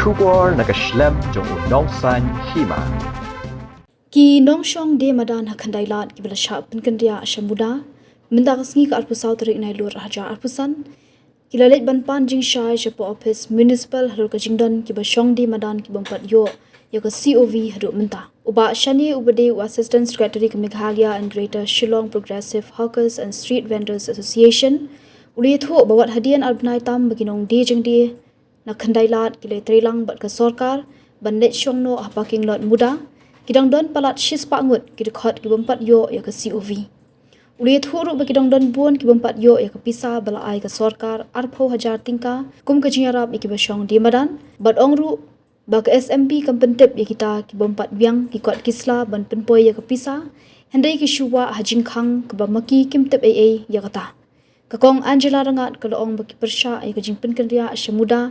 Shubor nakaslem jong unong san hima. Ki nong shong de madan hakandai lat ki bela sha penkendria ashamuda mendak sngi ka arpu saut rik nai lur haja arpusan ki lalet banpan jing shai shapo office municipal haru ka jingdon ki ba shong de madan ki bampat yo ya ka COV haru menta uba shani ubade assistant secretary ka Meghalaya and Greater Shillong Progressive Hawkers and Street Vendors Association uli tho bawat hadian albnai tam baginong de jing de na khandai lat ki le trelang bat ka sarkar bandet shong no apaking lot muda kidang don palat shis pa ngut ki dekhot ki bampat yo ya ka COV uli thuru ba kidang don buon ki bampat yo ya ka pisa bala ai ka sarkar arpho hajar tingka kum ka jingarap ki ba shong di madan bat ongru ba ka SMP kampentep ya kita ki bampat biang ki kot kisla ban penpoi ya ka pisa hendai ki shuwa hajing khang ka ba maki kimtep AA ya kata kakong Angela rangat ka loong ba ki persya ya ka jingpen kenria asyamuda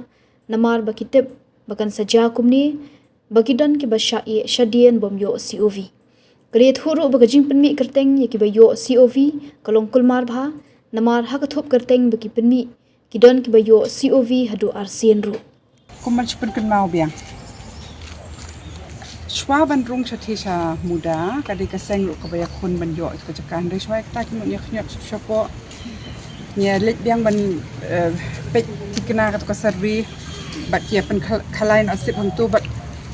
namar ba kitip bakan saja kumni bagidan ki basya shadian bom yo COV kret huru bagajing penmi kerteng ye ki bayo COV kalong kulmar bha namar hakathop kerteng bagi penmi kidon ki bayo COV hadu RCN ru kuman pen mau biang shwa ban rung chatisha muda kadi kaseng lu kabaya kun ban yo ka jakan dei shwa ta ki nya khnya shopo nya let biang ban pe tikna ka servi bat kia pen khalain asip hang tu bat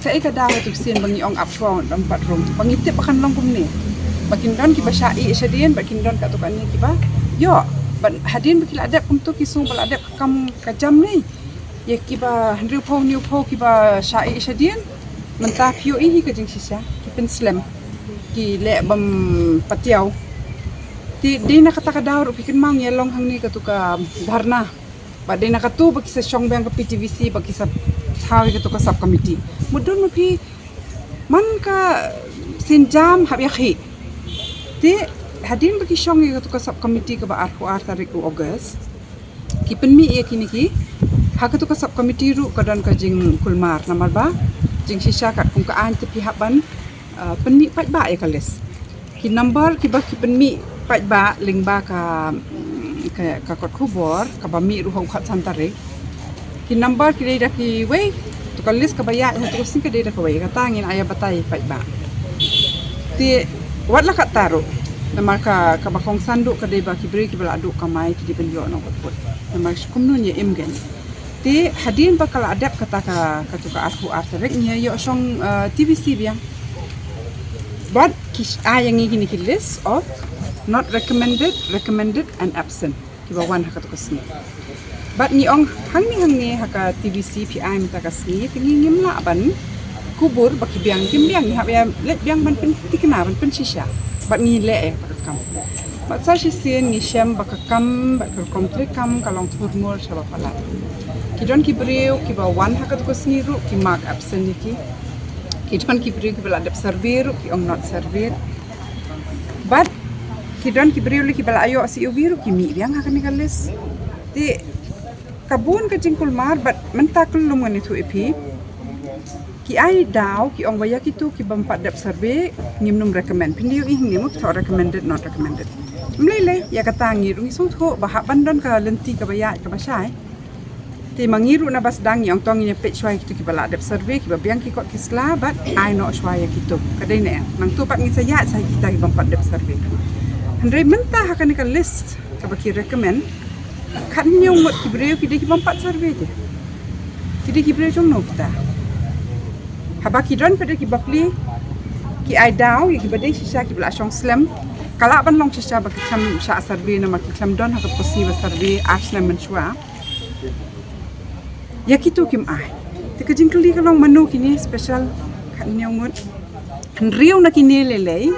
saya kadang itu sin bangi ong upfront empat room bangi tip akan long kumni bakin don ki basyai syadien bakin don kat tukan ni ki ba yo ban hadin bikil adap kum tu kisung bal adap kam kajam ni ye ki ba hendru pho new pho ki ba syai syadien mentah pio hi ke jing sisa ki pen slam ki le bam patiau ti dina kata kadaur bikin mang ye long hang ni ka tuka dharna ba dina katu baki sa shong bang ka PTVC baki sa tawi ka tuka sub committee mudun mapi man ka sinjam habyahi ti hadin bagi shong ka tuka sub committee ka ba arhu ar tarik August ki penmi ye kini ki ha ka tuka sub committee ru ka dan ka jing kulmar namar ba jing sisa kat kum ka an ti pihak ban penmi pat ba ye kales ki number ki ba ki penmi pat ba ling ba ka kot kubor ka ba mi ru hong khat santarik ki number ki dei ki wei tu ka list ka baya tu sing ka dei ka wei ka tangin aya batai pai ba ti wat la ka taru namar ka bakong sanduk ka dei ba ki beri ki bala aduk ka mai ki di penjo no kot namar kum nun ye imgen ti hadin ba kala adap kata ka tu ka aku arterek nya yo song TVC biang but ki ayang ngini ki list of not recommended and absent ki ba wan ha ka tu ka sini bat ni ong hang ni haka TVC PI minta kasih tingi ngim la ban kubur baki biang kim biang ni ya let biang ban pen tikna ban pen shisha bat ni le kam bat sa shisien ni shem baka kam baka komple kam kalong turmur shaba pala ki don ki breu ki ba wan haka to kasni ru ki mark absent ni ki don ki breu ki bala adap survey ru ki ong not survey bat ki don ki breu ki bala ayo COV ru ki mi biang haka ni kalis ti kabun ka jingkul mar bat mentakul luman itu epi ki ai daw ki ong baya kitu ki bampat dap survey ngimnum recommend pindiu ih ngimuk tho recommended not recommended mlele ya kata ngiru ngisung tho bahak bandon ka lenti ka baya ka basai ti mangiru na bas dang yang tong ni page swai kitu ki bala dap survey ki babiang ki kot kisla bat ai no swai kitu kadai ne nang tu pak ngi saya kita ki bampat dap survey hendrai mentah akan ka list ka baki recommend kan nyong mot kibreu ki deki bampat survey je ki deki kibreu jong no kita haba ki don pada ki bakli ki ai daw ki badai sisa ki bla shong slam kala ban long sisa bak kam sha survey na mak kam don ha ka posi ba survey aslam menshwa ya kitu kim ai te ka jingkli ka long manu kini special kan nyong mot riu na kini lelei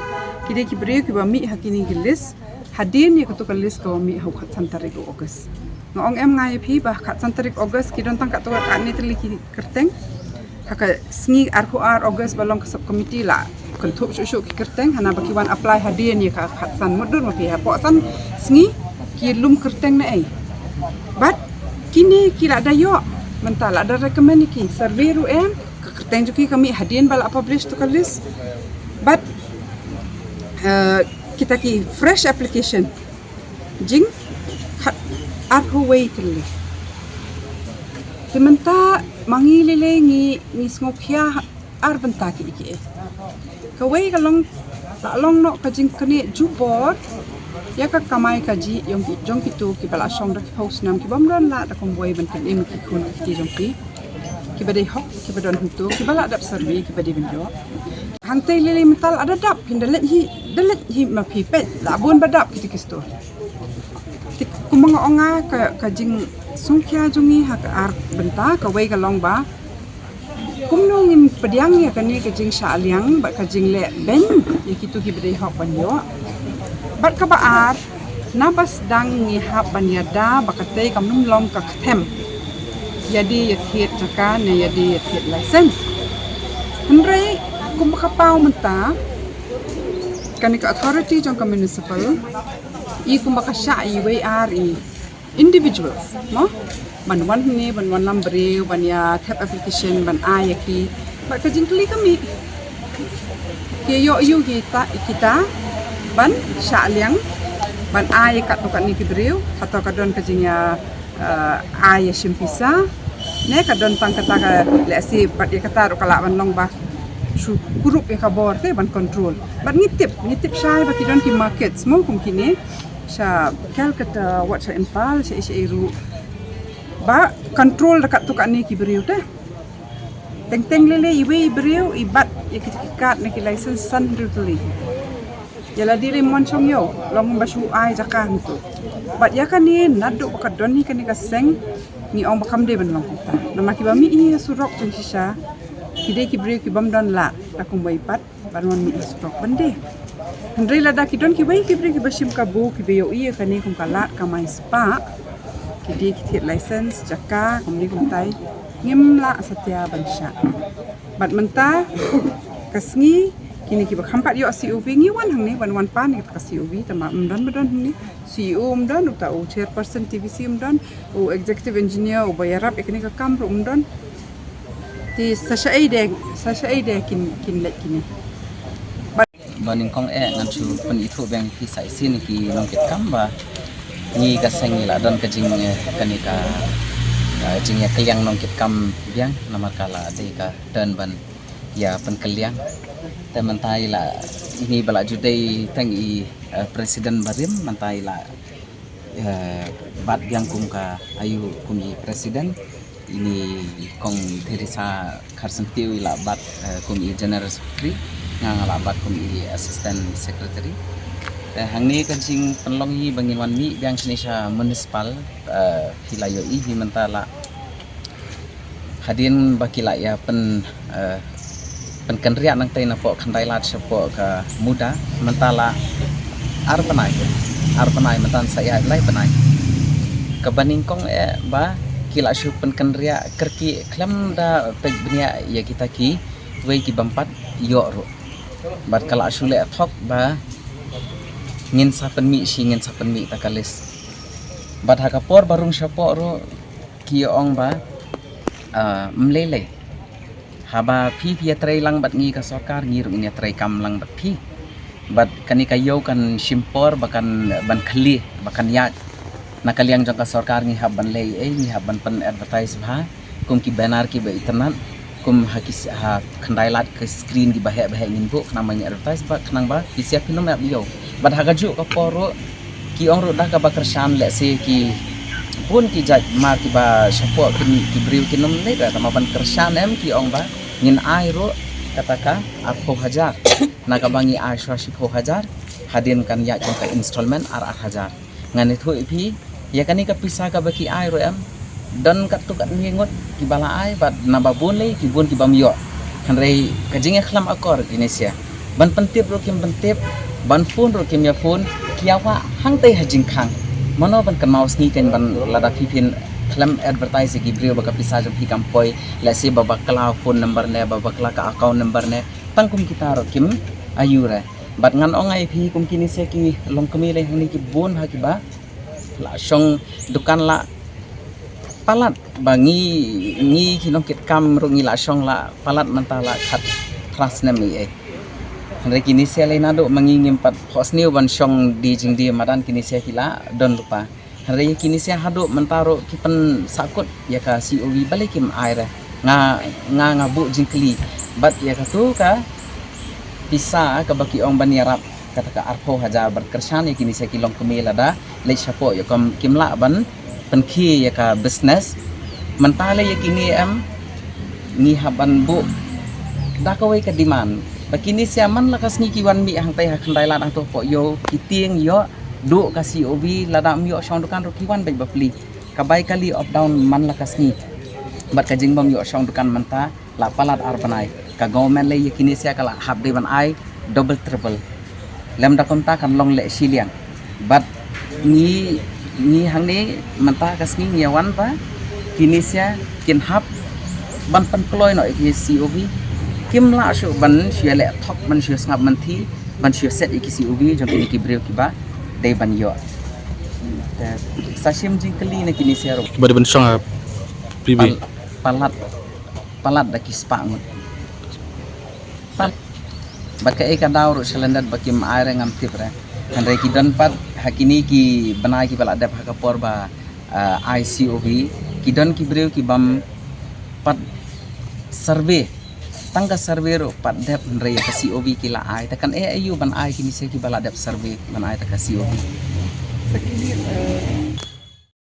ki deki kibreu ki ba mi hakini gilis hadin ya ketukar list kau mi hau kat santarik August ngong em ngai phi bah kat santarik August ki don tang kat tu kat ni teli ki kerteng haka sngi arhu ar August balong ke sub committee la kentup shu ki kerteng hana baki wan apply hadin ya kat san mudur ma phi ha po san sngi ki lum kerteng na ai but kini ki la dayo mental ada recommend ki survey ru em ke kerteng juki kami hadin bala publish tu list but kita ki fresh application jing arhu wait li Timenta mangi lele ngi smokia ar benta ki iki. Kawai kalong no kajing kene jubor ya ka kamai kaji jong kitu ki bala song dak house nam ki bamran la da komboi ban kan em ki kun ki jong ki badai hok ki badon huntu ki bala dap servi ki badai benjo. Hantai lele metal ada dap hindalet hi ma pipet la bon badap ki kisto. Kumanga onga kajing sungkia jungi hak ar benta kawai kalong ba kumnongin pediang ya kani kajing syaliang ba kajing le ben ya kitu ki bedai hok banyo bat ka ba ar nabas dang ngi hap banyada bakatei kamnum lom ka ktem jadi ya thiet jaka ne jadi ya thiet license hendrai kum ka pau menta kani ka authority jong ka municipal i kum ka sha i wai ar i individuals no ban wan ni ban wan lambre ban ya tap application ban ayaki ba kajing kli kami ke yo yu kita ban syaliang ban ayak tu kat ni kibriu atau kadon kajing ya ay simpisa ne kadon tang kata ka lesi bat ya kata ro kala ban long ba su grup ya kabor te ban control ban ngitip syai ba kidon ki market semua kum kini sa kel kata wat sa impal sa iru ba control dekat tu kat ni ki beriu teh teng lele iwe beriu ibat ikat ni ki license san rutuli jala diri mon song yo long basu ai jakan tu bat ya kan ni nadu bakat don ni kan ni kaseng ni ong bakam de ben long kita nama ki bami i surok jeng sisa kide ki beriu ki bam don la takum bai pat banwan mi surok bende Hendrai lada kidon ki bai ki beri ki basim kabu ki beyo iya kani kum kalat kamai spa ki di ki thiet license jaka kum ni kum tai ngim la satya bansha bat menta kasngi kini ki bakhampat yo COV ngi wan hang ni wan pan ni ka COV tama umdan ni CEO umdan uta u chairperson TVC umdan u executive engineer u bayarap ikni ka kamru umdan ti sasha ide kin let kini baning kong ngan chu pen itu bang pi sai sin ki long ket kamba ni ka seng la don ka jing kanika jing ya kaliang long ket kam biang nama kala de ka dan ban ya pen kaliang te mentai la ini bala judai tang i presiden barim mentai la bat biang kum ka ayu kum i presiden ini kong Teresa Karsentiu la bat kum i general secretary ngala bat kum i assistant secretary hang ni kancing penlongi bangin wan mi biang Indonesia municipal hilayo i hi mentala hadin bakila ya pen kenriak nang tai napo khandai lat sepo ka muda mentala arpanai mentan saya lai panai kebaningkong ba kila syu pen kenriak kerki klam da peg bnia ya kita ki wei ki bampat yo ro bat kala sule thok ba ngin sapen mi takalis bat hakapor barung syapo ro ki ong ba mlele haba pi trai lang bat ngi ka sokar ngi rung trai kam lang bat pi bat kani kayo kan simpor bakan ban khli bakan ya nakaliang jang ka sokar ngi haban lei ngi haban pen advertise ba kum ki banner ki ba internet kum hakis ha khandai lat ke screen di bahek ngin bu namanya advertise ba khnang ba disiap pinum ya bio bat hagaju ka poro ki ong ro dah ka bakersan le se ki pun ki jaj ma ki ba syapo ki briu ki nom le ta ma ban kersan em ki ong ba ngin ai ro kataka arpo hajar na ka bangi ai shaship hajar hadin kan ya jong ka installment ar hajar ngan itu ipi ya kani ka pisah ka baki ai ro em dan kat tu kat ngingot ki bala ai bat na babun le ki bun ki bam yo kan rei kajing khlam akor Indonesia ban pentip ro kim pentip ban phone ro kim ya phone kiawa hang tai hajing khang mano ban kan mouse ni kan ban lada pipin khlam advertise ki brio baka pisa jom hi kampoi la se baba kala phone number ne baba kala ka account number ne tangkum kita ro kim ayure bat ngan ongai phi kum kini se ki long kami le ni ki bun ha ki ba la song dukan la palat bangi kinong kit kam rungi la song la palat mentala khat trust nami Henry kini saya lain ado mengingin pat hosniu ban song di jing di madan kini saya kila don lupa hari kini saya haduk mentaro kipen sakut ya ka COV balik kim air nga bu jingkli bat ya ka tu ka pisa ka baki ong baniarap kata ka arpo hajar berkersan ya kini saya kilong kemil ada le sapo ya kom kimla ban penki ya ka business mentale ya kini ni haban bu dah kawai ka demand bakini siaman lakas ni kiwan mi hang tai khandai lan to po yo kitieng yo du ka COV ladam yo shong dukan ro kiwan bai bapli kabai kali up down man lakas ni bat ka jing bam yo shong dukan manta la palat arbanai ka government le yakini sia kala hab de ban ai double triple lem da konta kan long le siliang bat ni hang ni manta kasni nyawan pa kini sia kin hab ban pan ploy no ki COV kim la shu ban sia le thok ban sia ngap man thi ban sia set ki COV jong ini ki breu ki ba dei ban yo ta sasim jing kali na kini sia ro Bada ben song pribi. palat da ki spa ngut bat ka ka daw ro selendat bakim air ngam tipre kan re ki dan pat hakini ki banai ki bala dap hakapor ba ICOV ki dan ki breu ki bam pat survey tangga survey ro pat dap re ka COV ki la ai ta kan ayu ban ai kini se ki bala dap survey ban ai ta ka COV Sekali